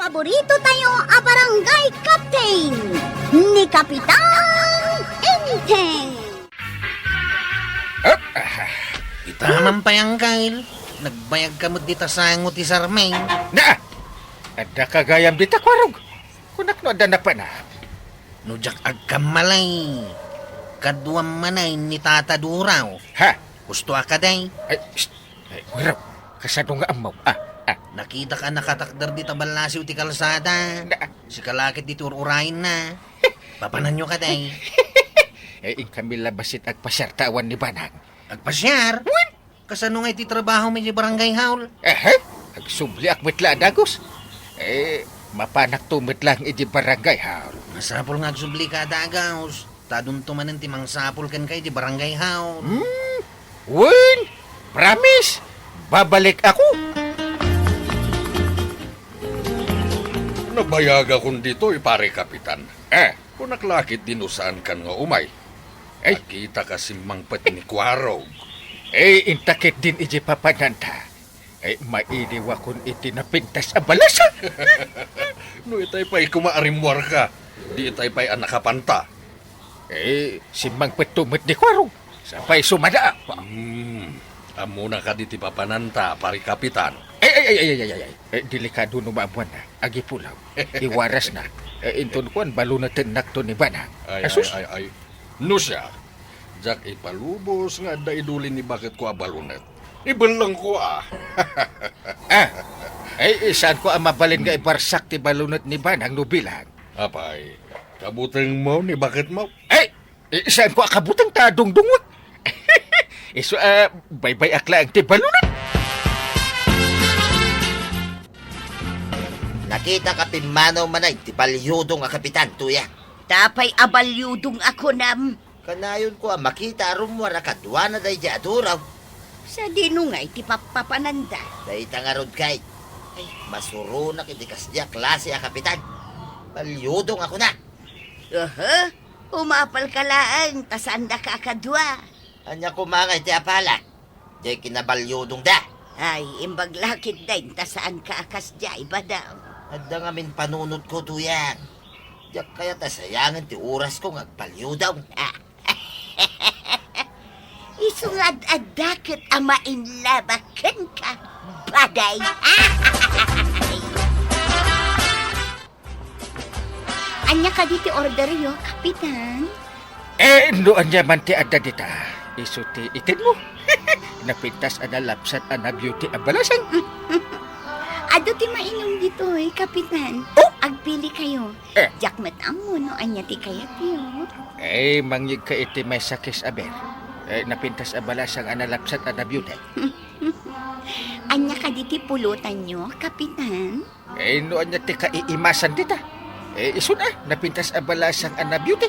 paborito tayo a barangay captain ni Kapitan Enteng. Itaman pa yung kail. Nagbayag ka mo dita sa ngot ti Sarmeng. Na! Ada kagayam dita kwarog. Kunak no ada na pa na. Nujak agkamalay. Kaduam manay ni Tata Duraw. Ha? Gusto ka day. Ay, shh. Ay, waraw. Kasado nga amaw. Nakita ka nakatakdar dita balasiw ti kalsada. Na. Si kalakit dito urayin na. Papanan nyo ka day. Ing kami labasit agpasyartawan ni Banang. Agpasyar? Kasano nga iti trabaho mi di barangay haul? Agsubli ak metla dagos. Mapanak tumit lang iti barangay haul. Masapol nga agsubli ka dagaws. Tadun tumanan ti mangsapol kan kay di barangay haul. Win! Promise! Babalik ako! Nabayag akong dito, pare kapitan. Kung naklakit dinusaan kan nga umay. Kita kasi mangpet ni Kwarog. Intakit din iti papananta. Mainiwa kung iti napintas ang balasan. No itay pa'y kumaarimwar ka. Di itay pa'y anakapanta. Si mangpet tumit ni Kwarong. Sapay sumada. Amo na ka diti papananta, pare kapitan. Delikado numamuan na. Agi pulaw. Iwaras na. Inton kuan balo na tenak to ni Banang. Asus. No siya. Jak ipalubos nga da idulin ni bakit ko abalunet. Ibelang ko Saan ko ang mabalin nga ibarsak ti balunot ni Banang nubilang? Apay, kabuteng mo ni bakit mo? Saan ko akabutang tadong-dungot? Baybay akla ang ti balunot. Nakita ka pimanaw manay, ti balyudong a kapitan, tuya. Tapay abalyudong ako nam. Kanayon ko makita rumwara kadwa na day di aduraw. Sa dino nga iti papapananda. Day tangarod kay. Masuro na kitikas diya klase a kapitan. Balyudong ako na. Umapal ka lang, tasanda ka akadwa. Anya kumangay ti apala. Di kinabalyudong da. Ay, imbaglakit din, tasaan ka akas diya, iba daw. Adda nga min panunod ko, tuyang. Diyak kaya tasayangan ti oras ko ngagbalyudaw. Isungad adakit ama inlabakan ka, baday. Anya ka diti order yo, kapitan? Noan niya man ti adda dita. Isuti itin mo. Napintas analapsat ana beauty ang balasan. Ado ti mainom dito kapitan. Agpili kayo. Jakmet amo no anya ti kayat yo. Mangyig ka iti may sakis aber. Napintas ang balasang analapsat ana beauty. Anya ka diti pulutan nyo, kapitan? Noan niya ti kaiimasan dita. Isun napintas ang balasang ana beauty.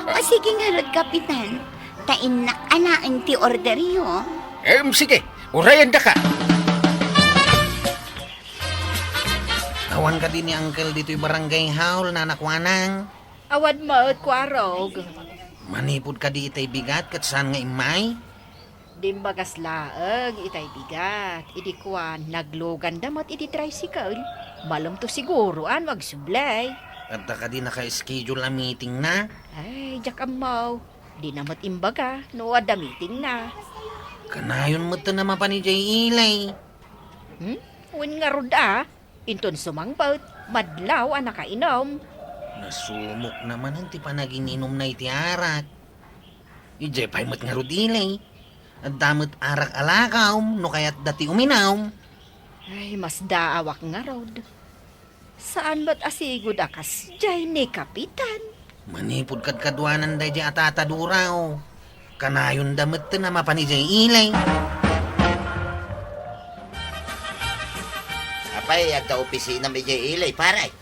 O sige nga rod, kapitan. Tainak anaan ti order yo. Sige, urayan da ka. Awan ka din ni Uncle dito yung barangay haul na nakwanang. Awad mo, Kwarog. Manipod ka di itay bigat kat saan nga imay? Dimbagas laag, itay bigat. Idi kuan, naglogan damot iti tricycle. Malam to siguro, wag sublay. At ka di naka-schedule na meeting na. Ay, jak amaw. Di namat imbaga, no ada meeting na. Kanayon mo ito naman pa ni Jay Ilay. Uwin nga rod inton sumangpaut, madlaw ang nakainom. Nasumok naman ang ti panagininom na iti arak. Ije pa'y mat nga rod Ilay. At damot arak alakaw, no kaya't dati uminaw. Ay, mas daawak nga rod. Saan ba't asigod akas jay ni kapitan? Manipod kad kadwanan day di atata duraw. Kanayon damit na mapanijay ilay. Apay, agda opisina may jay ilay, pare.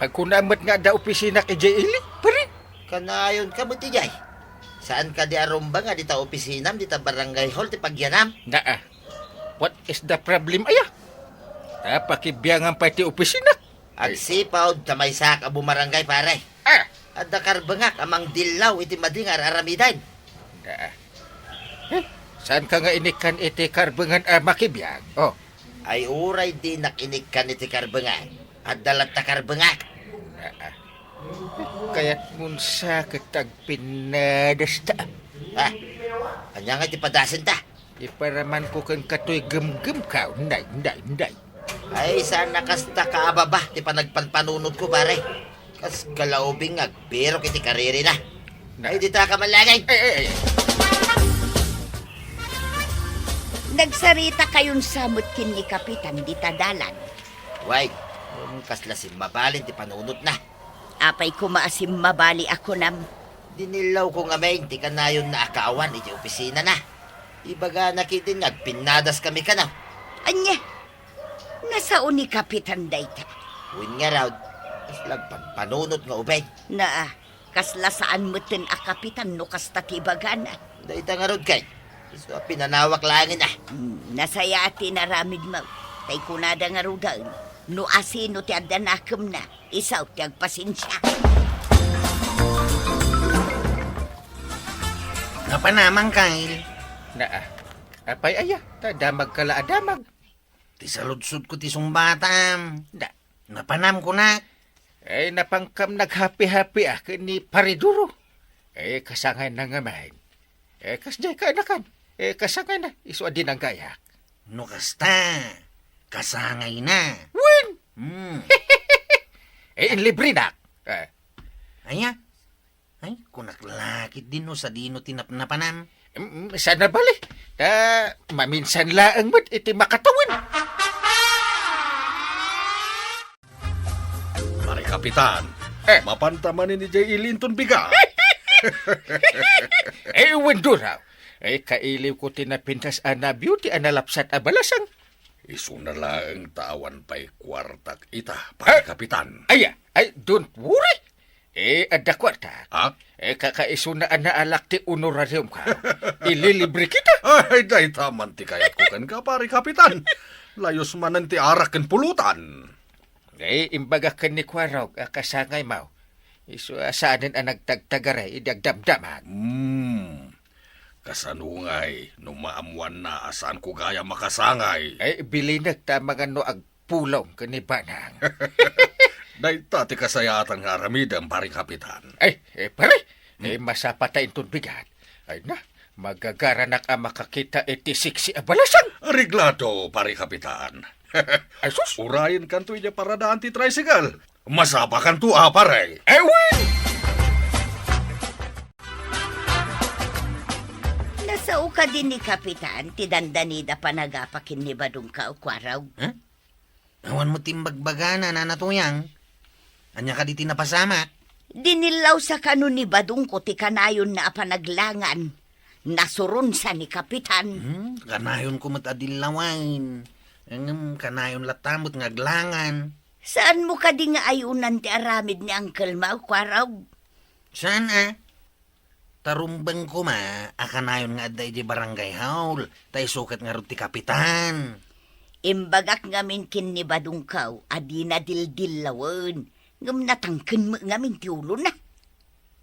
Pag kunamat nga da opisina kay J.L. pare. Kanayon ka mo ti jay. Saan ka di arumba nga dita opisinam, dita barangay hall, ti pagyanam? What is the problem, aya? Pakibiyangan pa ti opisina. Agsipaw, tamay sak abu marangay, pare. At nakarbangak amang dilaw iti madingar aramidan. Saan ka nga inikan iti karbangan makibiyag? Ay uray di nakinig ka ni ti karbengak. At dalat ta karbengak. Kaya't munsa kitag pinadasta. Ha? Anya nga ti padasin ta? Iparaman ko kang katoy gem-gem ka. Nday. Ay sana kasta kaababa ti panagpanpanunod ko pare. Kas kalaubing pero kiti kariri na. Ay di ta ka malagay. Ay. Nagsarita kayon samot kin ni Kapitan di tadalan. Way, kasla si mabalin ti panunod na. Apay kumaasim mabali ako nam. Dinilaw ko nga main ti kanayon na akaawan iti opisina na. Ibaga nakitin pinadas kami ka na. Anya, nasaon ni Kapitan dayta. Win nga raw, kasla panunod nga ubay. Na, kasla saan mo tin a Kapitan no kasta tibagana. Dayta nga rod kay. So, pinanawak langin na. Nasaya ati naramid mo. Tay kunada nga rudan. No asino ti adanakam na. Isaw ti agpasensya. Napanamang, Kyle. Apay aya. Damag kala adamag. Ti saludsud ko ti sumbatam. Da. Napanam ko na. Ay napangkam naghapi-hapi ni Pariduro. Kasangay na nga mahin. Kasjay ka anakan. Kasangay na. Iswa din ang gayak. No kasta. Kasangay na. Win! Hmm. Libre na. Aya. Ay, kunaklakit din no sa dino tinapnapanam. Sana bali. Maminsan laang mo't iti makatawan. Pare Kapitan, mapantaman ni Jay Ilinton biga. Wenduraw. Kailiw ko tinapintas ana beauty analapsat abalasang. Isu na lang tawan pa'y kwartak ita, pare Kapitan. Ay, don't worry. Ada kwarta. Ha? Kakaiso na ana alak ti honorarium ka. Ililibre kita. Ay, day taman ti kayat ko kan ka, pare Kapitan. Layos manan ti arak ken pulutan. Imbaga kan ni Kwarog, kasangay mau. Isu saanin ang nagtagtagaray, idagdamdaman. Kasanungay, nung maamuan na asaan ko gaya makasangay. Bilinag tamagan no agpulong kanibanang. Day tati kasayatan nga aramidang, pare Kapitan. Pare, masapatay itong bigat. Ay na, magagaranak ang makakita iti siksi abalasang. Ariglado, pare Kapitan. Ay sus! Urayan kanto niya para daan ti tricycle. Masapa kanto pare. Ewan! Nasao ka din ni Kapitan, ti dandanida panagapakin ni Badong ka o kwaraw. Awan mo timbagbagana na natuyang. Anya ka di tinapasamak. Dinilaw sa kanon ni Badong ko ti kanayon na panaglangan. Nasurun sa ni Kapitan. Kanayon ko matadilawain. Kanayon latamot ngaglangan. Saan mo ka di nga ayunan ti aramid ni Uncle Mau, kwaraw? Saan Tarumbang ko akanayon nga aday di barangay haul. Tay sukat nga ti Kapitan. Imbagak ngamin kin ni Badong kaw, adi na dildilawan. Ngam natangkin mo ngamin ti ulo na.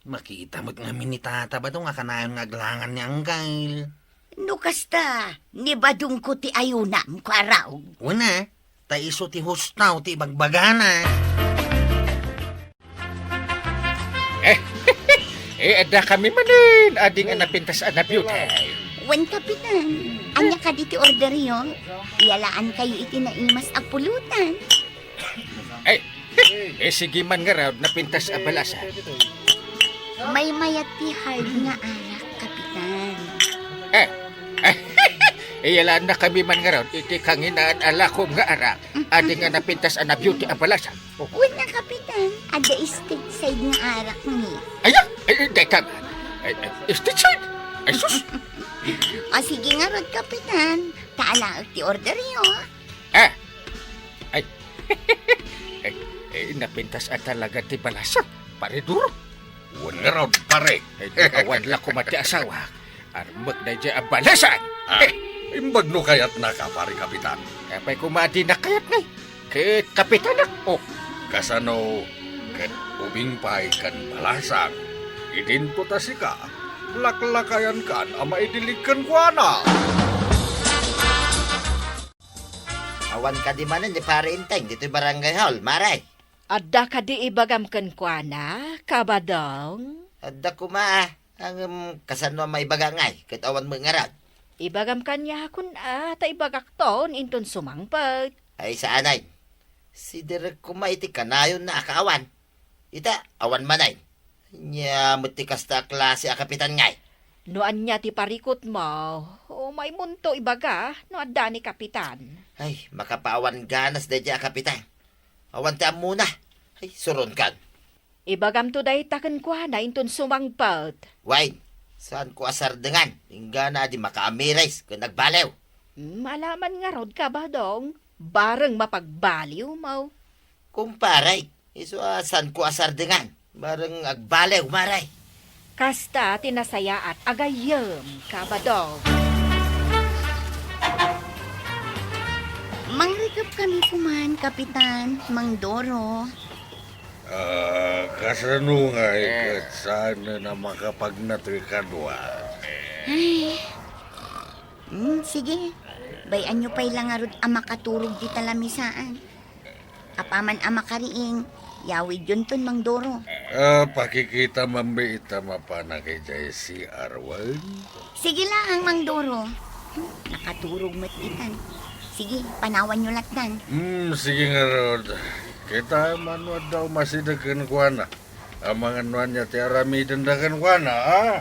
Makita mo't ngamin ni tata ba nga kanayon ngaglangan ni Angkal. No kasta, ni Badong ko ti ayunam, kwaraw. Una, tay iso ti hustaw ti bagbagana. Ada kami manin. Ading anapintas anabyute. Wen Kapitan, anya ka diti order yo? Iyalaan kayo iti naimas a pulutan. Sige man nga raw, napintas abalasa. May mayat ti hard nga arak, Kapitan. Iyalaan na kami man nga raw, iti kanginaan alakom nga arak. Ading anapintas anabyute abalasa. Wen na, Kapitan, ada state side nga arak ni. Deka nga. State side? Ay sus! O sige nga rod, Kapitan. Taala ti order yo. Napintas at talaga ti balasa. Pare duro. Wan nga raw, pare. Awan lang kumati asawa. Armag na dyan ang balasan. Imbag no kayat na ka, pare Kapitan. Kapay kumati na kayat na. Kit kapitan na. Kasano, ket ubing pay kan balasang. Idin po ta sika, laklakayan kan ama idilig kan kuana. Awan ka di manin ni pare Inteng, dito'y barangay hall, maray. Adda ka di ibagam ken kuana, kabadong. Adda ko ma, ang kasanwa maibaga ngay, kat awan mo ngarad. Ibagam kanya kun ta ibagak ton inton sumangpet. Ay sa anay, si Derek kuma iti kanayon na akaawan. Ita, awan manay. Nya, matikas ta klase a kapitan ngay. Noan niya ti parikot mo, o may munto ibaga, no adda ni kapitan. Ay, makapaawan ganas da a kapitan. Awan ta muna. Ay, suron kan. Ibagam to day taken kuana inton sumangpet. Wine, saan ko asar dengan? Hingga na di makaamirais kung nagbalew. Malaman nga rod ka ba dong? Bareng mapagbaliw mo. Kumparay, iso saan ko asar dengan? Bareng agbalew, maray. Kasta tinasaya at agayem ka ba dong? Mangrikap kami kuman, Kapitan, Mang Doro. Kasanungay kat sana na makapagnatoy kadwa. Ay. Sige. Bayan nyo pa'y lang arod ang makaturog di talamisaan. Apaman ang makariing, yawid yun ton, Mang Doro. Pakikita mambi ita mapana kay Jay si Arwan. Sige lang, Mang Doro. Nakaturog matitan. Sige, panawan nyo latan. Sige nga Rod. Kita manuad daw masidagan kuana. Ang mga nuan niya ti arami dandagan kuana, ah?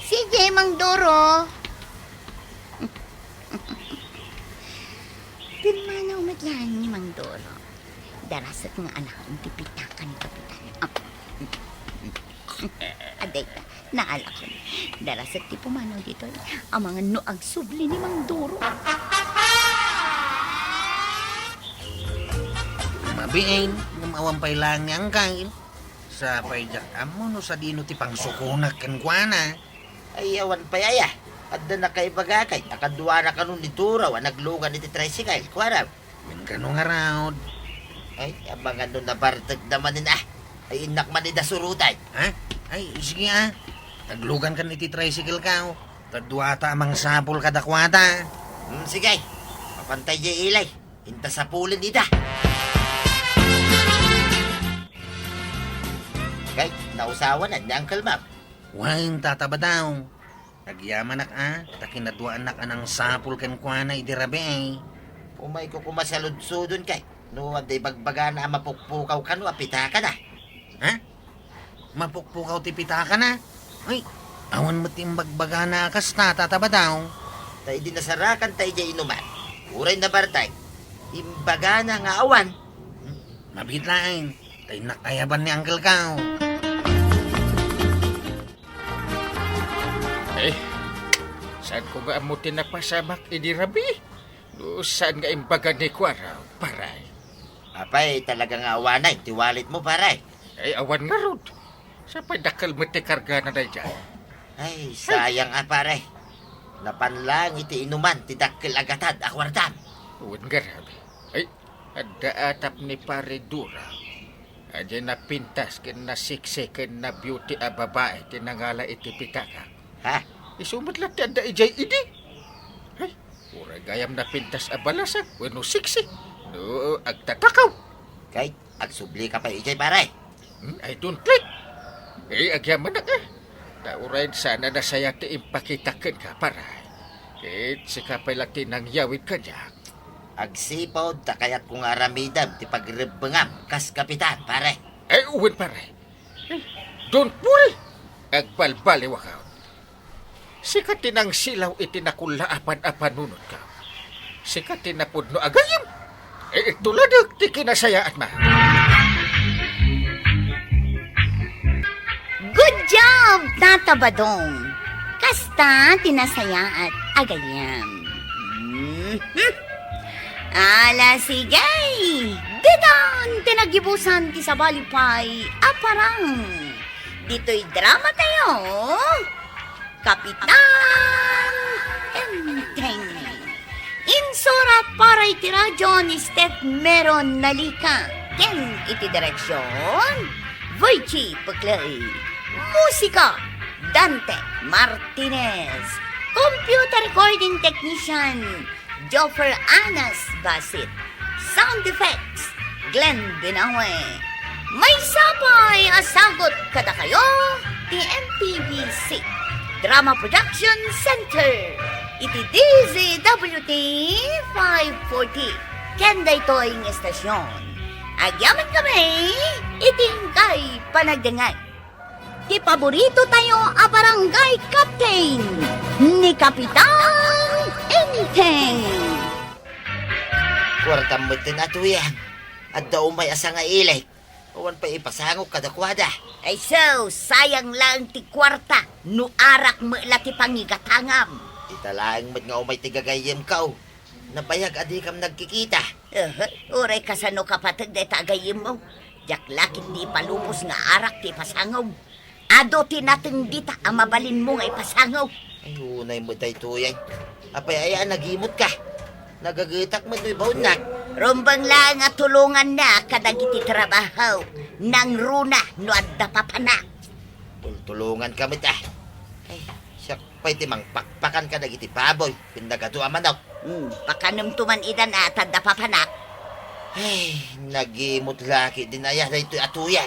Sige, Mang Doro. Tinmanaw matlaan ni Mang Doro. Darasat nga anak ang tipitakan, Kapitan. Aday ka, naala ko. Darasat ti pumanaw dito ang mga nuag subli ni Mang Doro. Mabiin, gumawampay lang niyang kain. Sa payjak amo no sa dino ti pangsukunak kan kuana. Ay, awan pa yaya. Adda na kay bagakay. Akadwa na kanun ni Turaw, naglugan iti tricycle. Kuwarab. Min kano nga raod. Ay, abangan nun na bartag naman ah. Ay, inak man ni dasurutan. Ha? Ay, sige ah. Taglugan kan iti tricycle ka. Tadwata amang sapol kadakwata. Sige. Papantay di ilay. Inta sa pulin ida. Kay, nausawan na ni Uncle Map. Wain tataba daw. Nagyaman nak takinadwaan nak anang sapol kan kuana idirabe eh. Umay ko kumasaludsudon kay. No, aday bagbaga na mapukpukaw ka no, apita ka na. Ha? Mapukpukaw ti pitaka na. Ay, awan mo timbagbaga na kasta tataba daw. Tay di nasarakan tay di inuman. Uray na bartay. Imbaga na nga awan. Mabitlain. Tay nakayaban ni Uncle Kao. Saan ko nga mo tinapasamak idirabi? Saan nga imbaga ni Kwaraw, paray? Apay, talaga nga awanay. Tiwalit mo, paray. Ay, awan nga rod. Sa padakal mo ti karga na na dyan. Ay, sayang paray. Napanlang iti inuman, tidakil agatad, akwardam. Uwan nga rod. Ay, ada atap ni pare Dura. Adya na pintas ken na sikse ken na beauty a babae tinangala iti pitaka. Ha? Isumat lang ti ada ijay idi. Ay, ura gayam na pintas a balasa, wano sikse. No, agtatakaw. Kay, agsubli ka pa ijay, paray. I don't like. Agyaman na ka. Nauray sana na saya ti impakitakan ka, paray. Kit sikapay lang tinangyawid ka niya. Agsipod, takayat kong aramidam, ti pagrebengam, kas kapitan, paray. Ay, uwan paray. Don't worry. Agbalbali wakaw. Sikat tinang silaw itinakula-apan apanunod ka. Sikat tinapudno agayim. Tuladag ti kinasayaan ma. Good job, Tata Badong. Kasta, tinasaya at agayam. Ala sigay! Didan, tinagibusan ti sa balipay, aparang. Dito'y drama tayo. Kapitan Enteng. Insura para iti radyo ni Steph Meron Nalika. Ken iti direksyon, Voichi Puklay. Musika, Dante Martinez. Computer recording technician, Joffer Anas Basit. Sound effects, Glenn Binawe. May sapay asagot kada kayo, TMPBC. Drama Production Center. Iti DZWT 540. Kenda ito'y estasyon. Agyaman kami, itingkay panagdangay. Di paborito tayo a barangay captain ni Kapitan Enteng. Kwarta mo tinatuyan. At daw may asa nga ilay. Awan pa ipasangok kada kwada. Ay so, sayang lang ti kwarta, no arak mo ti pangigatangam. Italaang mat nga umay tigagayem kao. Napayag adi kam nagkikita. Uray kasano kapatid de tagayim mo. Jak lakit di palupos nga arak ti pasangaw. Ado ti nating dita ang mabalin mo nga ipasangaw. Ay, unay mo tay tuyay. Apay aya nagimot ka. Nagagitak mo do'y baunak. Rumbang lang nga tulungan na kadagiti trabaho. Nang runa no adda papanak. Tulungan kami ta. Ay, siya pa'y timang pakpakan ka nagiti baboy. Pinagado ang manok. Pakanam tuman idan at adda papanak. Ay, nagimot laki din aya na ito'y atuyan.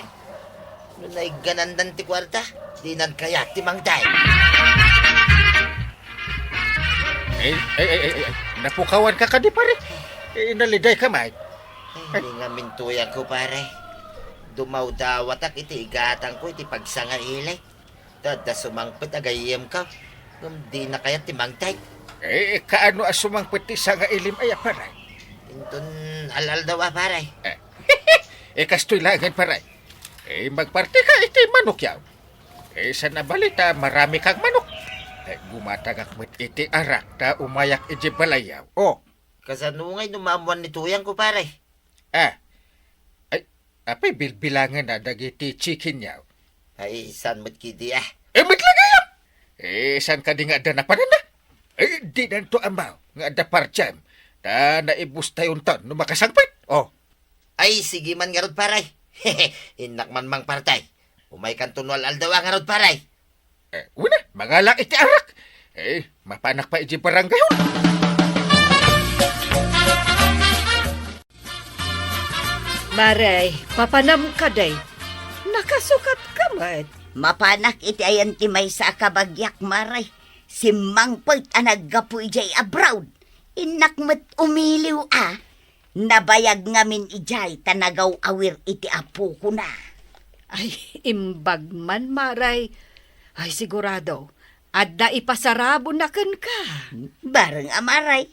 Nung naiganandan ti kwarta, di nan kaya timang day. Napukawan ka ka di pare. Naliday ka, Mike. Ay, hindi nga mintuyan ko pare. Dumaw dawatak iti igatang ko iti pagsanga ilay. Tada sumangpit agayem ka. Di na kaya timang day. Kaano asumang pati sa nga ilim ay pare? Intun alal daw pare. Kastoy langan pare. Magparti ka iti manok yaw. Sa nabalita, marami kang manok. Gumatagak mo't iti arak na umayak iti balayaw. Oh, Kasanungay numamuan ni tuyang ko pare. apay bilbilangan na dagiti chicken yaw. Ay, san mo't kiti ah. Matlagayam! San ka di nga da na panana? Di nanto amaw, nga da parjam. Ta naibus tayon ton, no makasangpit. Oh, Ay, sige man nga rod paray. Inak man mang partay. Umay kantunwal aldawa nga rod paray. una, mangalak iti arak. Mapanak pa iti barangay yun. Maray, papanam ka day. Nakasukat ka, mat. Mapanak iti ayan ti may sa kabagyak maray. Si Mangpert ang naggapu ijay abroad. Inak mo't umiliw Nabayag ngamin ijay tanagaw awir iti apo ko na. Ay, imbag man, Maray. Ay, sigurado. Adda ipasarabo na kan ka. Bareng amaray.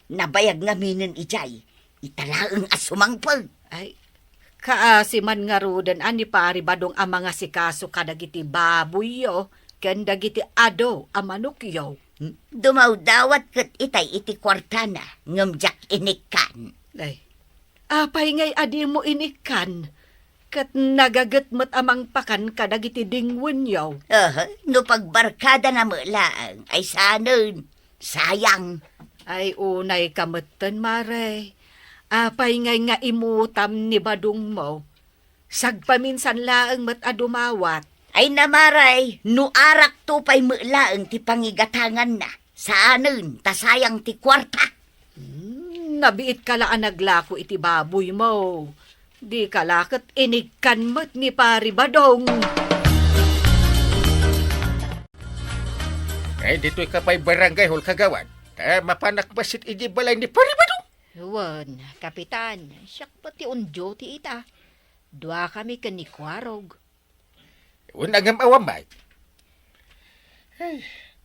Nabayag ngamin ijay. Italaang asumangpag. Ay, kaasiman nga rudan ani pari badong ang mga sikaso kadagiti baboy yo. Ken dagiti ado ang manok yo. Dumaw dawat kat itay iti kwartana. Ngamjak inikan. Ay, apay ngay adi mo inikan. Kat nagagat mat amang pakan kadagiti dingwen yo. No pagbarkada na mulaang ay sanon. Sayang. Ay, unay kamutan, Maray. Apay ngay nga imutam ni badong mo. Sagpaminsan laang mat adumawat. Ay namaray, no arak to pa'y mulaang ti pangigatangan na. Saanon, tasayang ti kwarta. Nabiit ka laan naglako iti baboy mo. Di kalakot inikan mo't ni pari badong. Dito'y kapay barangay hol kagawan. Mapanak basit iti balay ni Paribadong. Huwan, kapitan, siyak pati on duty ita. Dua kami kanikwarog. Unang awamay.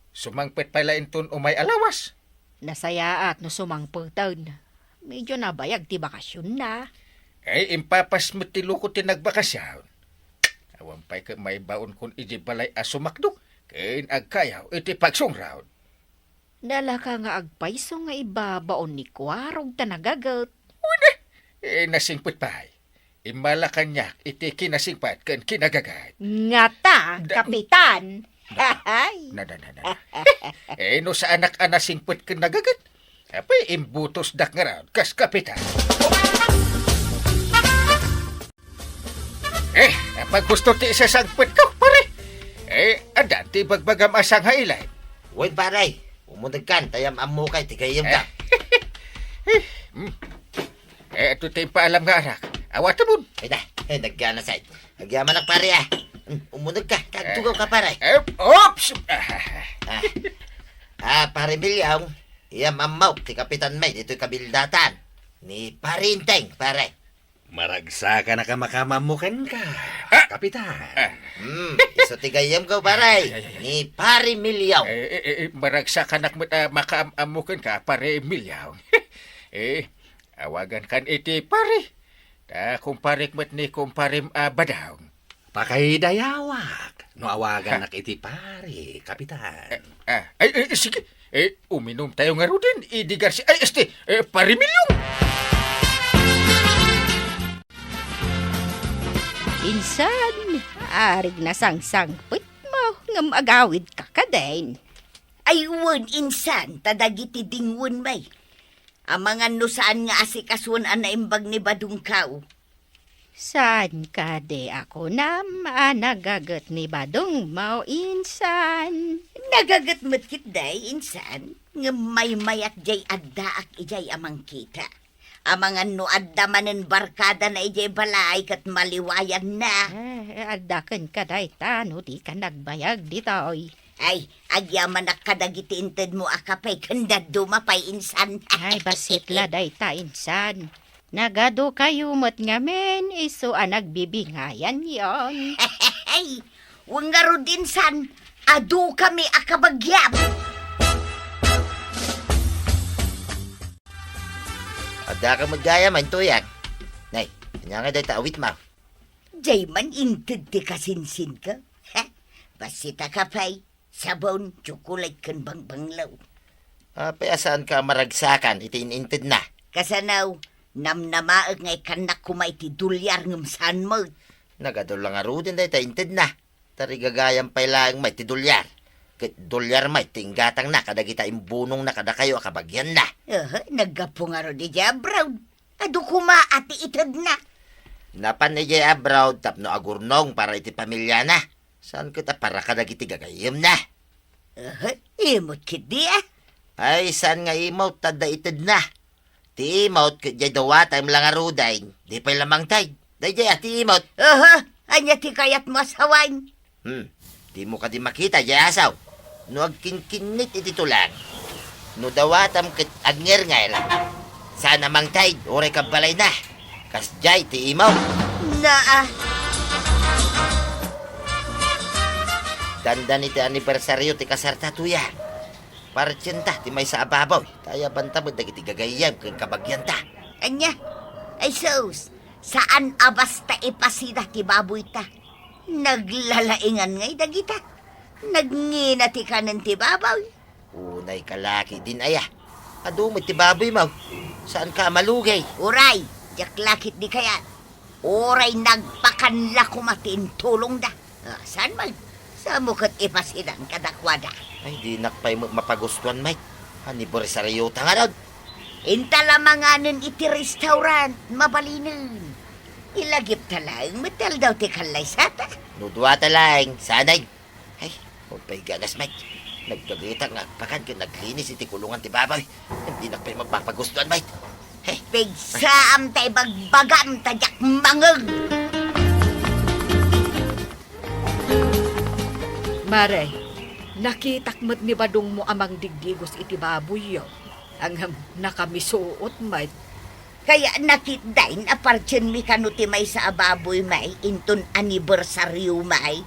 Sumangpit pala inton umay alawas. Nasaya at no sumangputan. Medyo nabayag ti bakasyon na. Impapas mo tiluko tinagbakasyaw. Awampay ka may baon kun iji balay asumakdo. Kain agkayaw iti pagsungraw. Dala ka nga agpaiso nga ibabaon ni kwarog tanagagat. Nasingpit pa'y. Imala kanyak iti kinasingpat kan kinagagat. Ngata, kapitan. Ay. Na. No sa anak-anak singpit kan nagagat. Apay imbutos dak nga raw kas kapitan. Pag gusto ti isasagpit ko, pare. Adan ti bagbagam asang hailay. Uy paray, umundag kan, tayam amukay, tigayam ka. ito tayo paalam nga arak. Awat mo. Ay da, naggana sa'yo. Nagyaman ang pare ah. Umunog ka, kagtugaw ka pare. Oops! Pare Milyaw, iya mamaw, ti Kapitan May, dito'y kabildatan. Ni Parinteng, pare. Maragsa ka na kamakamukan ka, kapitan. Iso tigayam ko, pare. Ni Pare Milyaw. Maragsa ka nak makaamukan ka, pare Emilio. Awagan kan iti pare. Kumparik mat ni kumparim badaw. Pakaidayawak. No awagan nak iti pare, kapitan. Sige. Uminom tayo nga rin. Idigar si... pare Emilio. Insan, arig na sangsangpit mo, ngam agawid ka din. Ay, wan, insan, tadagiti dingwan may. Amangan no saan nga asikasuan ang naimbag ni Badong Kao. Saan ka de ako na nagagat ni Badong mo, insan? Nagagat matkit day, insan, nga may mayat jay adda ak ijay amang kita. Amangan no adda manen barkada na ijay balay kat maliwayan na. Adakan ka day tano, di ka nagbayag ditoy. Ay, agyaman na kadagiti inted mo akapay kanda dumapay insan. Ay, basit la day ta, insan. Nagado kayo mo't ngamen, iso nagbibingayan yon. Ay, wangaro din san, adu kami akabagyap. Ada ka magaya man tuyag. Nay, kanya nga day taawit ma. Jay man inted ti kasinsin ka. Ha? Basita ka pay, sabon, tsukulay kan bangbanglaw. Payasaan ka maragsakan, iti ininted na. Kasanaw, namnamaag ngay kanak kumay ti dulyar ngam saan mo. Nagadol lang aro din day tainted na. Tarigagayang pailaang may ti dolyar. Kat dolyar may tinggatang na kadagita imbunong na kada kayo akabagyan na. Naggapo nga ro di Jabraw. Adu kuma ati itad na. Napan ni Jay Abroad tapno agurnong para iti pamilya na. Saan kita para kadagiti gagayim na? Imot kit di ah. Ay, saan nga imot tada itid na? Ti imot kat jay dawa time lang aro day. Di pa'y lamang tay. Day jay ati imot. Anya ti kayat mo asawain. Di mo ka di makita jay asaw. No agkinkinit iti tulang. No dawatam kat agnger nga lang. Sana mang tay, oray ka balay na. Kas jay ti imaw. Na Dandan iti anibersaryo ti kasarta tuya. Partyenta ti may sa ababaw. Kaya banta mo dagiti gagayam kang kabagyan ta. Anya, ay sus, saan abasta ipasida ti baboy ta? Naglalaingan ngay dagita. Nagngina ti kanan ti babaw. Unay kalaki din aya. Adu mo ti baboy mo. Saan ka malugay? Uray, jaklakit di kaya. Uray nagpakanla kumatin tulong da. Saan man? Sa mukot ipasidan kadakwada. Ay, di nakpay mo mapagustuhan, mate. Anibersaryo ta nga ron. Intalamanganan iti restaurant, mabalinin. Ilagip talang, matal daw ti kalay sata. Nudwa talang, sanay. Ay, huwag gagas, mate. Nagkagita nga pakan kung naglinis iti kulungan ti baboy. Hindi nakpay mapapagustuhan, mate. Hey, Pigsaam tay bagbagam tajak mangeg. Mare, nakitak mo't ni Badong mo amang digdigos iti baboy yo. Ang nakamisuot may. Kaya nakitdain apartyan mi kanuti may sa ababoy may inton anibersaryo may.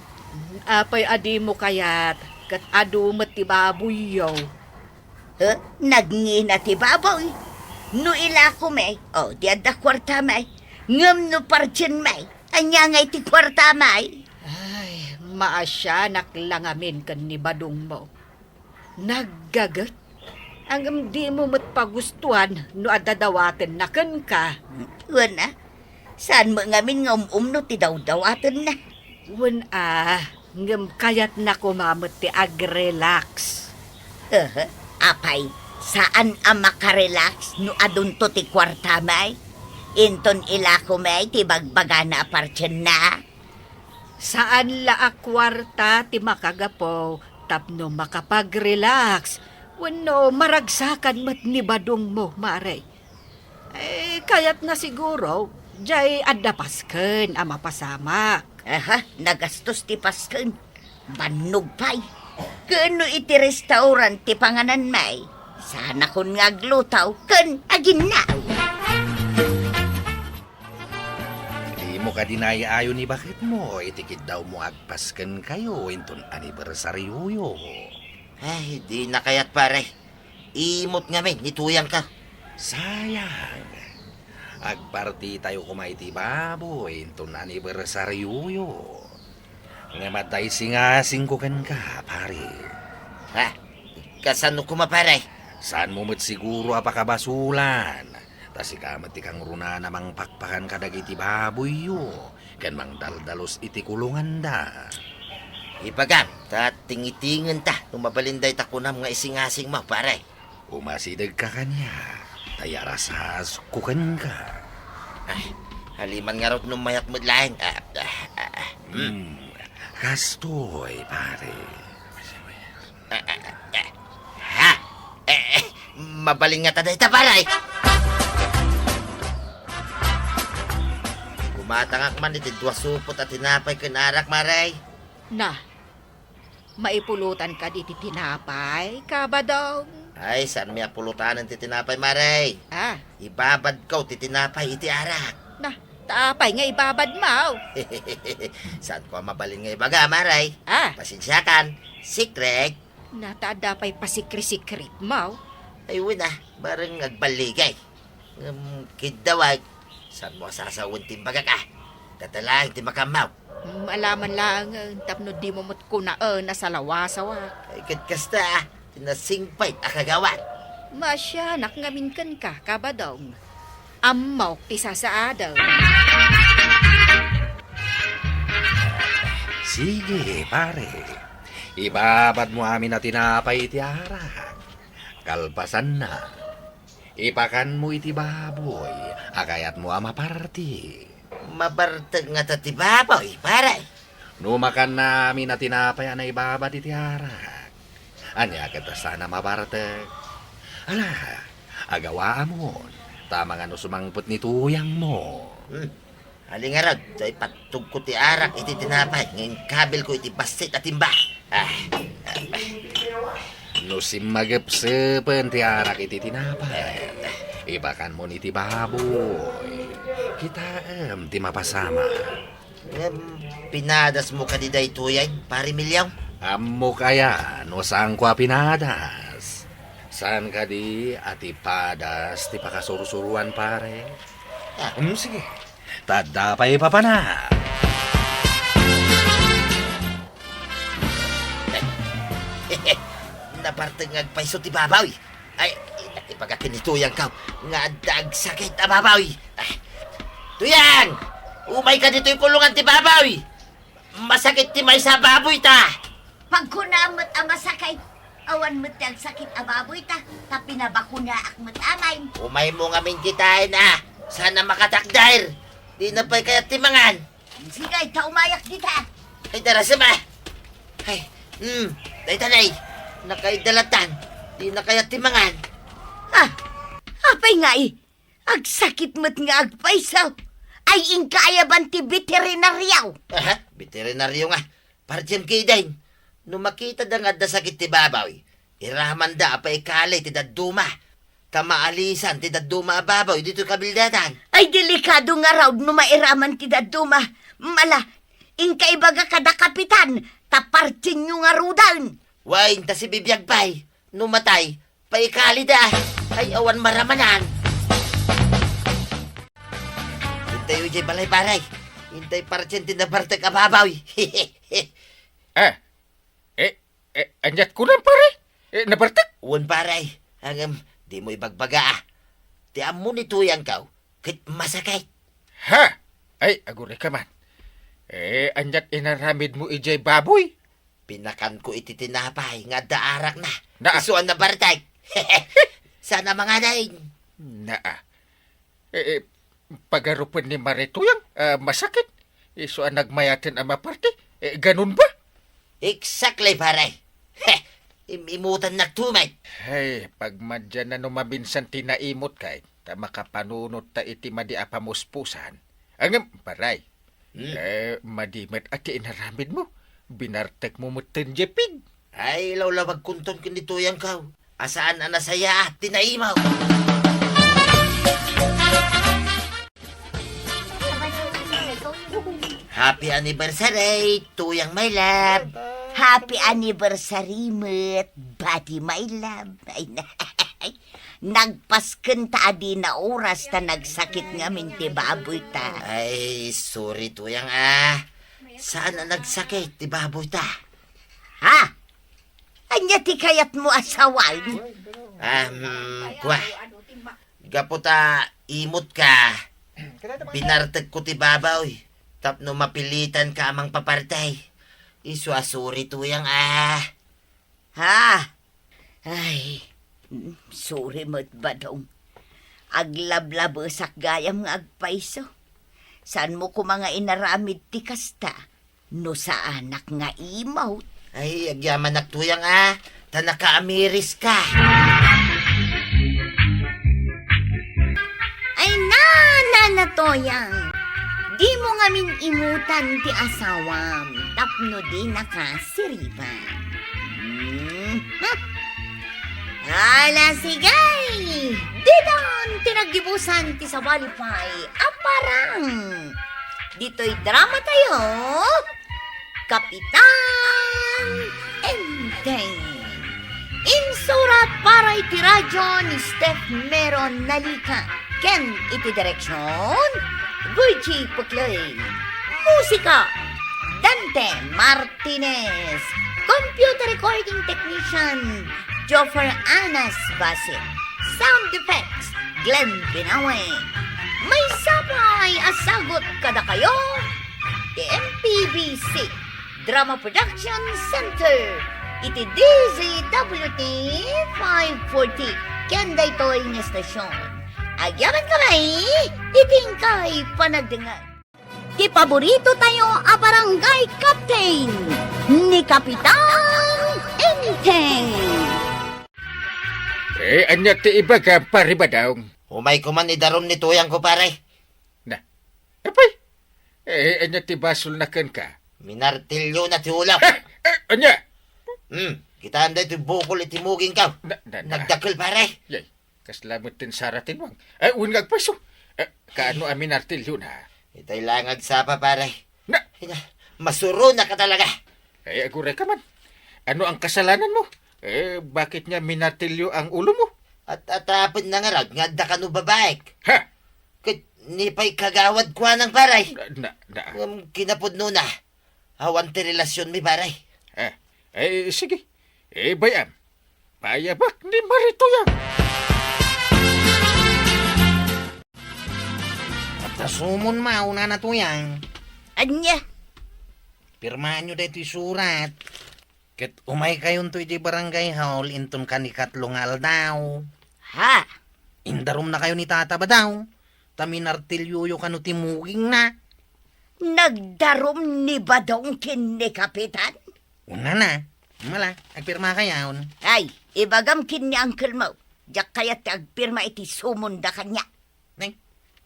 Apay adi mo kayat, kat adu mo't ti baboy yo. Nagngina ti baboy. No ila ko may, di ada kwarta may. Ngam no partyan may, anya ngay ti kwarta may. Ay, maasya naklangamin kan ni Badong mo. Naggagat. Ang di mo matpagustuhan no adadawaten na kan ka. Wana, saan mo ngamin ngam no ti daw-dawatan na. Wan ngam kayat na kumamot ti agrelax. Apay, saan ang makarelax no adunto ti kwarta may? Inton ila ko may ti bagbaga na apartyan na. Saan la akwarta ti makagapo tapno makapag-relax. Wano maragsakan mat ni Badong mo, Mare. Kaya't nga siguro, jay adapasken ang mapasamak. Aha, nagastos ti pasken. Banog pay. Kano iti restaurant ti panganan may. Sana kun nga glutaw, ken aginaw. Di mo ka dinaya-ayo ni bakit mo. Itikid daw mo agpasken kayo inton anibersaryo yo. Ay, di na kaya't pare. Imot nga men, nituyang ka. Sayang. Agparti tayo kumaiti baboy inton anibersaryo yo. Nga matay singasing ko kan ka, pare. Ha? Kasano ko mapare? Saan mo met siguro apakabasulan? Tas ikamat ikang runa namang pakpakan kadag iti baboy yo. Kan mang daldalos iti kulungan da. Ipagam, ta tingitingan ta. Tumabalinday ta kunam nga isingasing mo, pare. Umasidag ka kanya. Tayarasas kukan ka. Ay, haliman nga raw nung mayat mo laing. Kastoy, pare. Ha? Mabaling nga taday ta, pare. Kumatangak man iti dua supot at tinapay kanarak, maray. Na, maipulutan ka di ti tinapay, kabadong. Ay, saan may apulutanan ti tinapay, maray? Ibabad ko ti tinapay iti arak. Na, tapay nga ibabad mo. Saan ko mabalin nga ibaga, maray? Pasensya kan, secret. Natadapay pasikri-sikrit mo. Ay, wala, barang agbaligay. Kidawag, saan mo sasawin timbaga ka? Tatalaang ti makamaw. Alaman lang, tapno di mo mo't kunaan na sa lawasawa. Ay, kasta, tinasingpay akagawat. Masyanak ngamin kan ka, kabadong. Amaw ti sasaadaw. Sige, pare. Ibabad mo amin na tinapay iti arak. Kalpasan na. Ipakan mo iti baboy. Akayat mo amaparti. Mabartag nga tati baboy, pare. Numakan namin na tinapay na ibabad iti arak. Anya kita sana mabartag. Ala, agawaan mo. Tama nga no sumangpot ni tuyang mo. Hali nga rod, sa ipatug ko ti arak iti tinapay. Ngayon kabil ko iti basit at timba. No simagapsapan ti arak iti tinapay. Ibakan mo ni ti baboy. Kita ti mapasama. Pinadas mo kadiday tuyay, pare Milyaw? Amo kaya no saan ko pinadas. Saan ka di at ipadas ti pakasurusuruan pare? Sige. Tadapay pa na. Napartag ngagpaiso ti babaw. Ay, ipagakinituyang ka. Nga dag sakit a babaw. Ay, tuyang! Umay ka dito yung kulungan ti babaw. Masakit ti may sa baboy ta. Pagkunamot ang masakay, awan mo't ang sakit ababoy ta, tapi nabakuna akmat amay. Umay mo nga min kitain Sana makatakdair. Di na pa'y kaya timangan. Sigay, taumayak dita. Ay, darasama. Ay, day tanay. Nakaidalatan. Di na kaya timangan. Apay nga agsakit mo't nga agpaisaw. Ay ingkayaban ti veterinaryaw. Veterinaryo nga. Parjem kidain. No makita da nga da sakit ti babaw. Iraman da apay kalay ti daduma. Kamaalisan ti daduma babaw dito kabildatan. Ay delikado nga raw no mairaman ti daduma. Mala, ingkaibaga kada kapitan. Tapartin nyo nga rudan. Wain ta si bibiyag pay. Numatay. Paikali da. Ay awan maramanan. Hintay ujay balay paray. Hintay parchen ti nabartag ababaw. Anyat ko lang, pare. Nabartag. Uwan paray. Hangam, di mo ibagbaga Ti amo ni tuyang kaw. Kit masakay. Ha? Ay, aguray ka man. Anyat inaramid mo ijay baboy. Pinakan ko iti tinapay nga daarak na. Na. Isuan na bartag. Sana mga daing. Naa. Pagarupan ni Marituyang, masakit. Isuan nagmayatin ang maparte. Ganun ba? Exactly, paray. Imutan nagtumay. Hey, pag madyan na numabinsan tinaimot kay, ta makapanunot ta iti madi apamuspusan. Angam, paray. Madimet ati inaramid mo. Binartek mo mutin jepid. Ay, lawlawag kunton kinituyang ka. Asaan anasaya tinaimaw. Happy anniversary, tuyang my love. Happy anniversary, Mat. Bati, my love. Ay, nagpasken ta adi na oras ta nagsakit nga minti baboy ta. Ay, sorry tuyang Saan na nagsakit, ti baboy ta? Ha? Anya ti kayat mo asawan? Kwa. Gaputa, imot ka. Binartag ko ti baboy. Tapno mapilitan ka amang papartay. Isu asuri tuyang Ha? Ay, sorry mo't badong. Aglablabesak gayam nga agpaiso. Saan mo ko mga inaramid ti kasta? No sa anak nga imaw. Ay, agyaman tuyang tanaka-amiris ka. Ay na toyang. Di mo ngamin imutan ti asawam. Tapno di nakasiripan. Ala sigay! Didon tinagibusan ti sawalipay. Aparang! Dito'y drama tayo. Kapitan Enteng. Insurat para iti radyo ni Steph Meron Nalika. Ken iti direksyon Gucci Pucloy. Musika Dante Martinez. Computer recording technician Joffer Anas Basit. Sound effects Glenn Binawe. May sabay asagot kada kayo. MPBC Drama Production Center. Iti DZWT 540. Kanda ito'y nga stasyon. Agyaman kamay, itingkay panagdengan. Ti paborito tayo a barangay captain ni Kapitan Enteng. Anya ti iba ka paribadaw. Humay ko man idarom ni tuyang ko pare. Na, apay. Anya ti basol na kan ka. Minartilyo na ti ulam. Anya. Kita anday ti bukol iti muging ka. Nagdakil pare. Yay, kaslamot tin saratin wang. Un ngagpaso. Kaano amin artilyo na. Itay langag sapa pare. Na. Masuro na ka talaga. Agure ka man. Ano ang kasalanan mo? Bakit niya minatilyo ang ulo mo? At atapon na nga raw, nga da ka no babaek. Ha? Kat nipay kagawad kwa ng paray. Na. Kinapod no na. Awan ti relasyon mi paray. Sige. Bayam. Payabak ni Marito yan. Tasumon mauna na to yan. Anya? Pirmahan nyo dito surat. Ket umay kayon to di barangay hall inton kanikatlong aldaw. Ha? Indarom na kayo ni tata ba daw? Taminartilyo kanu timuging na. Nagdarom ni Badong kin ni Kapitan? Una na. Mala, agpirma kayaon. Ay, ibagam kin ni Uncle Mo. Diyak kaya ti agpirma iti sumunda kanya.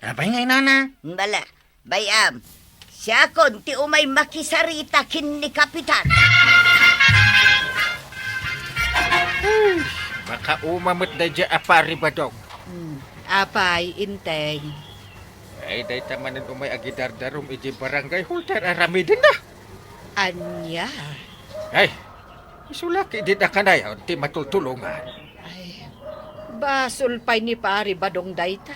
Apay ngay nana. Bala, bayam. Siya kon ti umay makisarita kin ni Kapitan. Baka umamot na dya apari ba dong? Apay, Inteng. Day tamanan umay agidardarom iji barangay holter aramidin na. Anya? Ay, isulaki din na kanayaw ti matultulungan. Ay, basol pay ni pari badong dayta.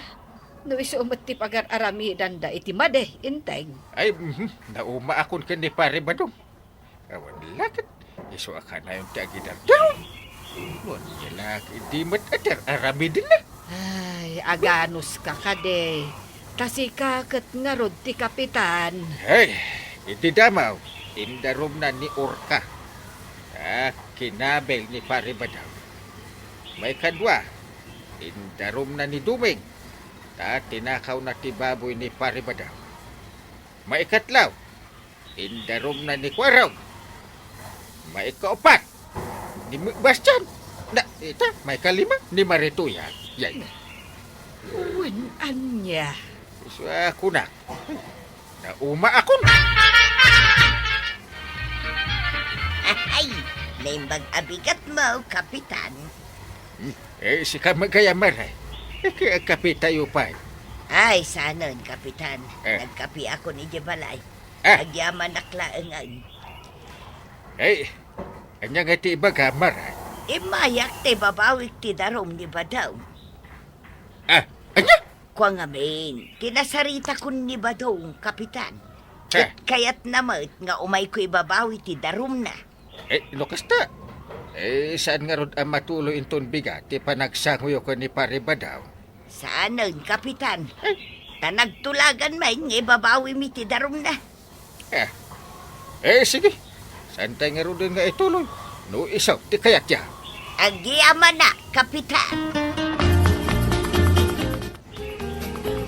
No isumat ti pagar-aramidan da iti made, Inteng. Ay, nauma akon kan ni pare ba dong? Awan lakit, iso akanayon ti agidardarom. Ngon laki di mat aramidin na. Ay, aganos ka kade. Kasi kakat nga rod ti Kapitan. Hey, iti damaw, indarom na ni Orka. Kinabel ni pare ba daw? May kadwa, indarom na ni Duming. Tinakaw na ti baboy ni pare ba daw? May ikatlaw, indarom na ni Kwaraw. May ikaapat, ni Bastian. Ita, may kalima ni Marituya. Yan. Uwan, anya. So ako na. Nauma ako na. Ay, naimbag abigat mo, Kapitan. Si kamagaya maray. Kaya kape tayo pa. Ay, sanon, Kapitan. Eh. Nagkapi ako ni Jebalay. Ah. Agyaman naklaangan. Anya nga ti ibaga maray. Imayak te babawik ti darom ni Badaw. Anya? Kwa nga main, tinasarita ko ni Badong, Kapitan. Eh. Kaya't namat nga umay ko ibabawi ti darom na. Lukas ta. Saan nga ron ang matuloy inton bigat? Ti panagsanguyo ko ni Pare Badaw. Saanon, Kapitan? Tanagtulagan man nga ibabawi mi ti darom na. Sige. Saan tayo nga ron din nga ituloy? No isaw, ti kayat ya. Agyaman na, Kapitan.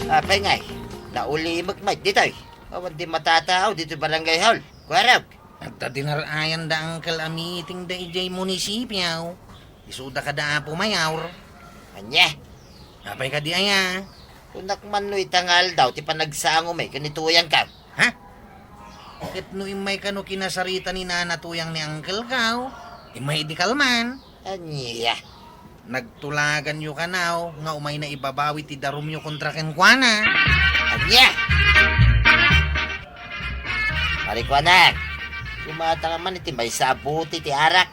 Pengay, nauli magmay ditoy. Awan di matatahaw dito barangay hall. Kuwarap. At dinarayan da angkel a meeting da ijay munisipyaw. Isuda ka da apo mayaw. Anya, Apay ka di aya. kunak man no itangal daw, ti panagsango may kanituyan ka. Ha? Ket no imay kano kinasarita ni nanatuyang ni angkel kaw. Imay di kalman. Anya, Nagtulagan yu kanaw nga umay na ibabawi ti darum yu kontra kenkwana. anya. Marikwanak, kumata nga man iti may sabuti ti arak.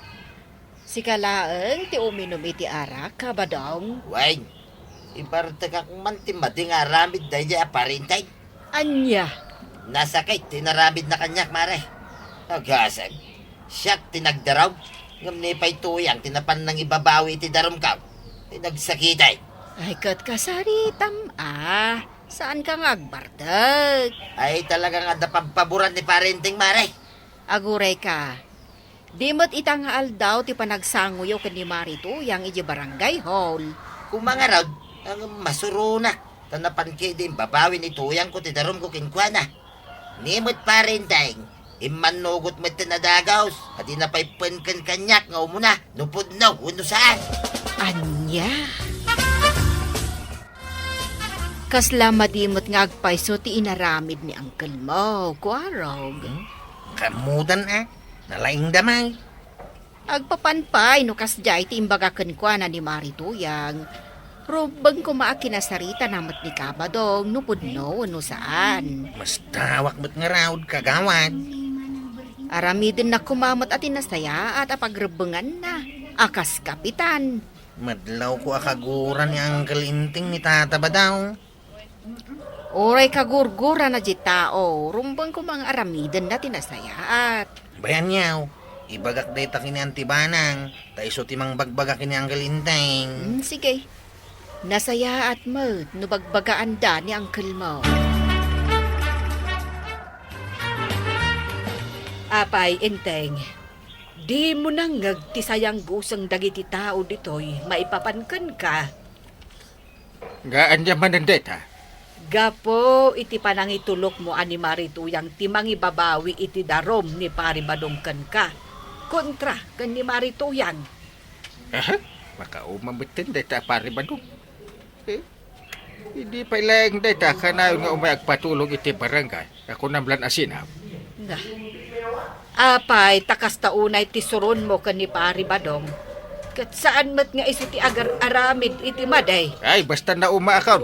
Si kalaeng ti uminom iti arak, Kabadong. Wain, ibarta ka kung man ti mading aramid da iya aparintay. Anya. Nasakit, tinaramid na kanyak, mare. Agasag, siyak tinagdaraw. Ngam ni pa'y tuyang, tinapan ng ibabawi ti darom ka. Tinagsakitay. Ay, kat kasaritam, Saan ka nga agbardag? Ay talaga nga napagpaboran ni parenting, mare. Aguray ka. Di mo't itangaal daw ti panagsanguyo ken ni Marito yang iji barangay hall. Kung mga raw, ang masuruna. Tanapan kayo din, babawi ni tuyang ko ti darom ko kinkwana. Nimot parenting. Imanugot mo tinadagaws. At inapaypan kan kanyak nga umuna. Nupod na, uno saan. Anya. Kasla madimot nga agpayso ti inaramid ni uncle mo, kuarog. Kamudan nalaing damay. Agpapanpay no kasjay ti imbaga kenkwana ni Marituyang. Rubang kumaa kinasarita namat ni Kabadong nupod no ano saan. Mas tawak mo't nga raud kagawad. Aramidin na kumamot at inasaya at apagrebengan na. Akas kapitan. Madlaw ko akaguran ni Uncle Inting ni Tata Badaw. Oray kagurgura na di tao. Rumbang ko mga aramidin na tinasaya at. Bayan yaw, ibagak day ta kini Antibanang, taiso timang bagbaga kini Uncle Inting. Sige. Nasaya at mo, nubagbagaan da ni uncle mo. Apay, Inteng. Di mo nang ngagtisayang gusang dagiti tao ditoy, maipapankan ka. Gaan niya manandeta. Gapo, iti panangitulok mo ani Marituyang timang ibabawi iti darom ni Pari Badongkan ka. Kontra kan ni Marituyang. Makaumamitin deta Pare Badong. Hindi pa ilang deta kanayon nga umayag patulog iti barangay. Ako namlan asinap. Nga. Apay, takas taunay ti suron mo kan ni Pari Badong. Kat saan mat nga iso ti agar-aramid iti maday. Ay, basta na umaakaw.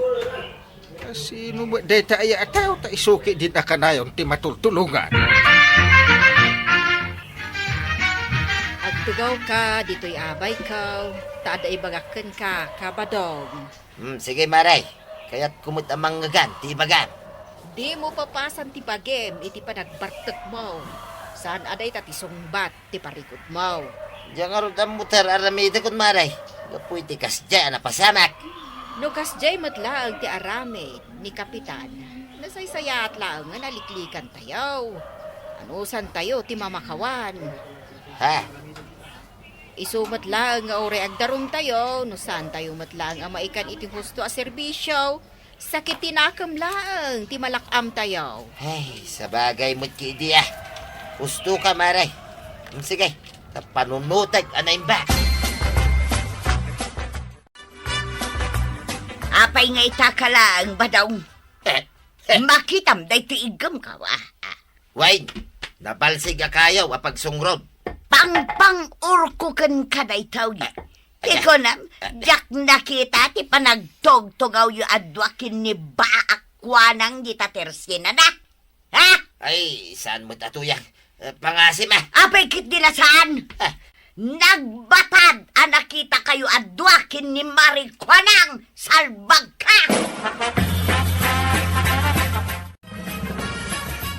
Sino mo deta ay ataw ta isuki din na kanayon ti matultulungan. Agtugaw ka, dito'y abay ka. Taada ibagakan ka, Kabadong. Sige, maray. Kaya't kumot amang ngagan, ti bagan. Di mo papasan ti bagem, iti panagbartek mo. Saan aday tati sungbat, ti parikot mo. Diyan nga rin ang mutar aramida kun maray. Gapoy ti kasya na pasamak. No kasjay matlaang ti arame ni Kapitan. Nasaysaya at laang nga naliklikan tayo. Anusan tayo ti mamakawan. Ha? Isumat lang nga ore agdarong tayo, no saan tayo matlang ang maikan iti husto a serbisyo. Sakit tinakam lang, ti malakam tayo. Ay, sa bagay mo't ki idea. Gusto ka, maray. Sige, panunutag anayin ba? Apay nga itakalang badong. Makitam day tiigam ka wa. Wayne, nabalsig akayaw apag sungrod. Pang urkukan ka day tawgi. Iko na, jak nakita ti panagtog-togaw yu adwakin ni baakwanang di tatersina na. Ha? Ay, saan mo tatuyang? Pangasim Apay kit nila saan? Nagbatad ang nakita kayo adwakin ni Marikwanang salbag ka!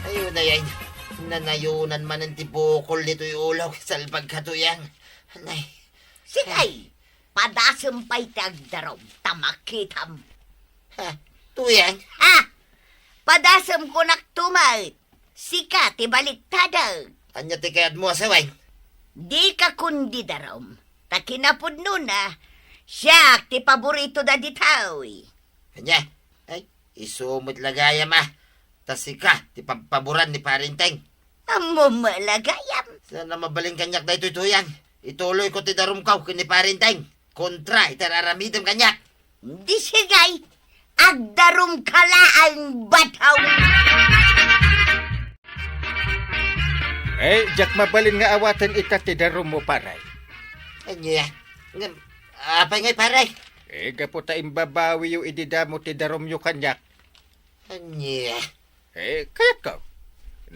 Ayun na yan. Nanayunan man ang tibukol dito yung ulaw. Salbag katuyang. Anay. Sigay, padasumpay tagdarom, tamakitam. Ha? Tuyang? Ha? Padasam ko naktumay. Sika, tibaliktadaw. Anya ti kayad mo sa Wayne? Di ka kundi darom. Takinapod nun siya, ti paborito da ditaw. Anya? Ay, isumot lagayam Tasika, ti pampaboran ni Parinteng. Amo malagayam. Sana mabaling kanyak na ito'y tuyang. Ituloy ko ti darumkaw kini Parinteng. Kontra, itararamidam kanyak. Di sigay, agdarom kala ang bataw. Jak mabalin nga awatan ita ti darum mo paray. Anya? Apay ngay paray? Gaputa imbabawi yung ididamo ti darum yung kanyak. Anya? Kayat ka.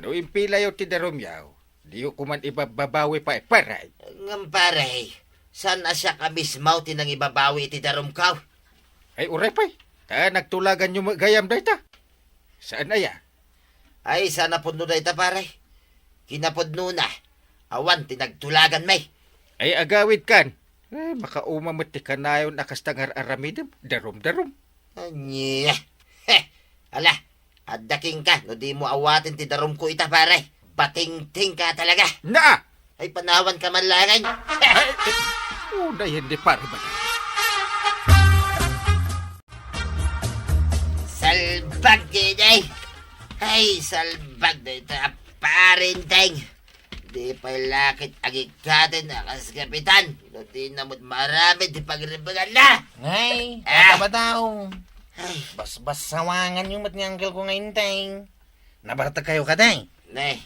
No impila yung ti darum yaw. Di yung kuman ibabawi pa paray. Ngam paray. Saan asya ka mismaw tinang ibabawi iti darumkaw? Uray pa'y. Nagtulagan yung gayam da ita. Saan aya? Ay, sana puno na ita paray. Kinapodno na. Awan, tinagtulagan may. Agawid kan. Makaumamot ti kanayon akastangar aramidem. Darum-darum. Anya? Ala, addaking ka. No di mo awatin ti darum ko ita paray. Bating-ting ka talaga. Na! Ay, panawan ka man langan. Una hindi pare ba? Salbag kinay. Ay, salbag na ita Parinteng. Di pa lakit agikatin akas kapitan. No di namot marami di pagribagan na. Ngay, Ah. ata ba daw? Ay, Bas sawangan yung mat ni uncle ko ngayon, teng. Nabarta kayo ka, teng. nay,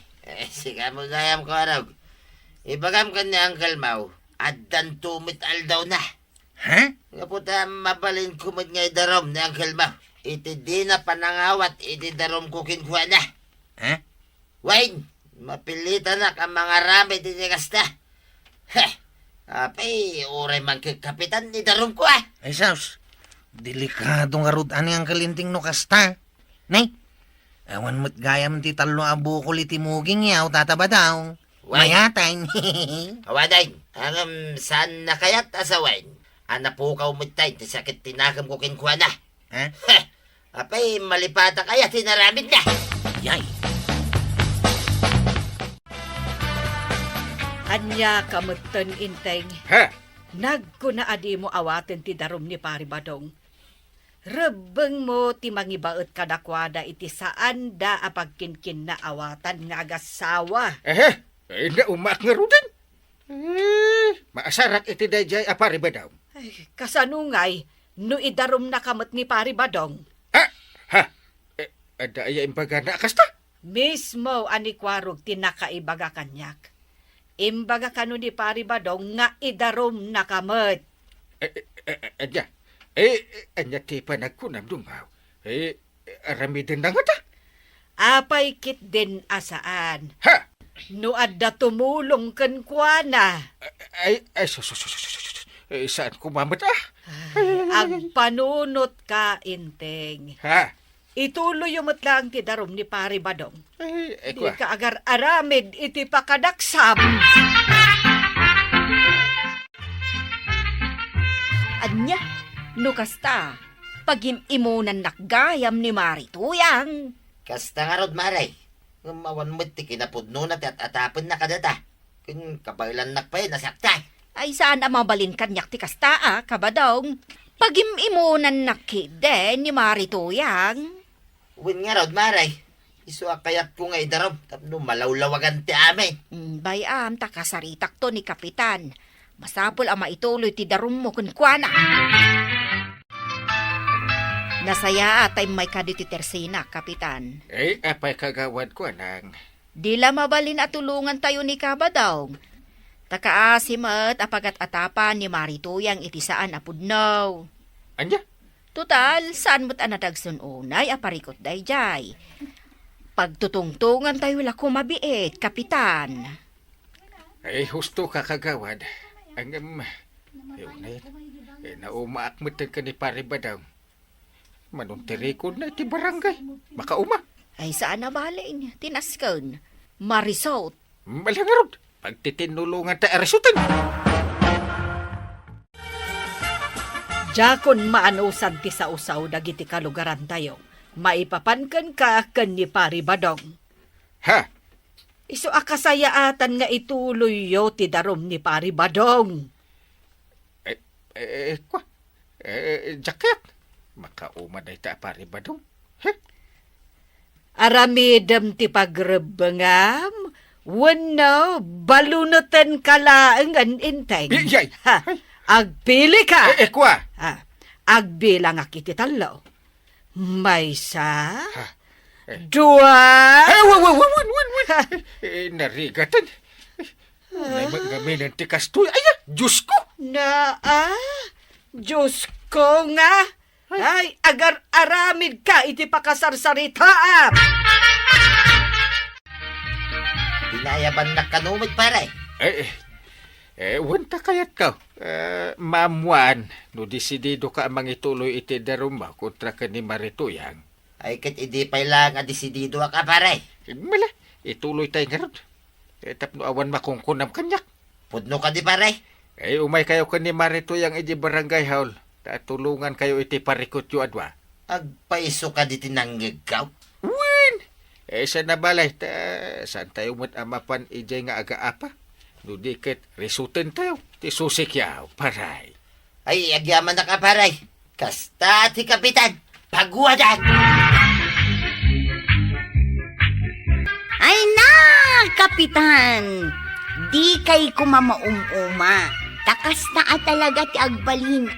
sige mo gayam ko araw. Ibagam ka ni Uncle Mau. Addan tumit aldaw na. Ha? Nga puta mabalin kumot ngay darom ni Uncle Mau. Iti di na panangawat, iti darom kukin kuha na. Ha? Wayne, mapilitan na ka mga rami di kasta. Heh, apay, oray man kay kapitan ni darom ko Ay, Saus. Delikado nga rod ani ang kalinting no kasta. Nay, awan mo't gayam ti talo abukol iti muging yaw, tataba daw. Why? Mayatay. Awaday, hangam saan na kayat asawain? Anapukaw mo tayo, ti sakit tinakam ko kinkuha na. Ha? Heh, apay, malipata kaya tinaramid na. Yay. Anya kamutan inteng. Ha? Nagkunaadi mo awaten ti darum ni Pari Badong. Rebeng mo ti mangibaet kadakwada iti saan da apagkinkin na awatan nga agasawa. Naumak nga rudin. Maasarak iti dayjay apari ba daw? Ay, kasanungay, no idarum na kamot ni Pari Badong. Ha? Ada iya imbaga na kasta? Mismo anikwarog tinakaibaga kanyak. Imbaga kanu ni Pari Badong nga idarum na kamot. Anya. Anya ti pa nagkunam dumaw. Aramidin na nga ta. Apay kit din asaan. Ha? No adda tumulong ken kuana. Saan kumamot Ang panunot ka, inteng. Ha? Ituloy yung matlang ti darum ni Pari Badong. Di Kwa. ka agar aramid iti pakadaksam. Anya, no kasta, pagimimunan nakgayam ni Marituyang. Kasta nga rod, maray. Ngamawan mo ti kinapudno na at atapon na kadata. Kun kabailan nakpay, nasakta. Ay saan ang mabalin kanyak ti kasta kabadong. Pagimimunan nakide ni Marituyang. Win nga rod, maray. Isu akayat ko nga idarom. Tapno malawlawagan ti amin. Bayam, takasaritak to ni Kapitan. Masapol ang maituloy ti darum mo kun kuana. Nasaya atay may kaditi tersina, Kapitan. Apay kagawad ko, anang. Dila mabalin at tulungan tayo ni Kabadong. Takaasimat apagat atapan ni Marituyang itisaan apudnaw. Anya? Total, saan mo't anadagsun unay aparikot dayjay. Pagtutungtungan tayo lako mabiit, Kapitan. Husto ka kagawad. Ang, yun naumaakmutan ka ni pare ba daw? Manuntirikod na iti barangay. Makauma. Ay saan na balin? Tinasken. Marisot. Malangarod. Pagtitinulungan ta arisutan. Jakon maanusan ti sa usaw dagiti kalugaran tayo. Maipapankan ka ken ni Pari Badong. Ha? Isu akasayaatan nga ituloy yo ti darom ni Pari Badong. Kwa? Jacket? Makauma na ita pare ba dong? Aramidem ti pagrebengam, wano balunutan kalaangan inteng. Yay! Ha, agpili ka. Kwa? Ha, agbilang akiti talo. Maysa, dua, Narigatan. Nagaminan ti kastoy. Ay, Diyos ko! Diyos ko nga. Ay, agar aramid ka iti pakasarsaritaan. Pinayaban na kanumit pare. Wanta kayat ka. Mamuan, no disidido ka amang ituloy iti daruma kontra ka ni Marituyang. Ay kat hindi pa lang desidido ka pare. Mala, ituloy tayo nga ron. Tapno awan makungkunam kanyak. Pudno ka di pare. Umay kayo ka ni Marituyang iti barangay haul. Tulungan kayo iti parikot yu adwa. Agpaiso ka di tinanggagaw. Wen! Sa nabalay, saan tayo mo't amapan ijay nga aga-apa? Nudikit, risuten tayo. Ti susikyaw, paray. Ay, agyaman na ka pare. Kasta ti kapitan. Pagwadan! Ay na, Kapitan! Di kay kumamaumuma. Takas na talaga ti agbalin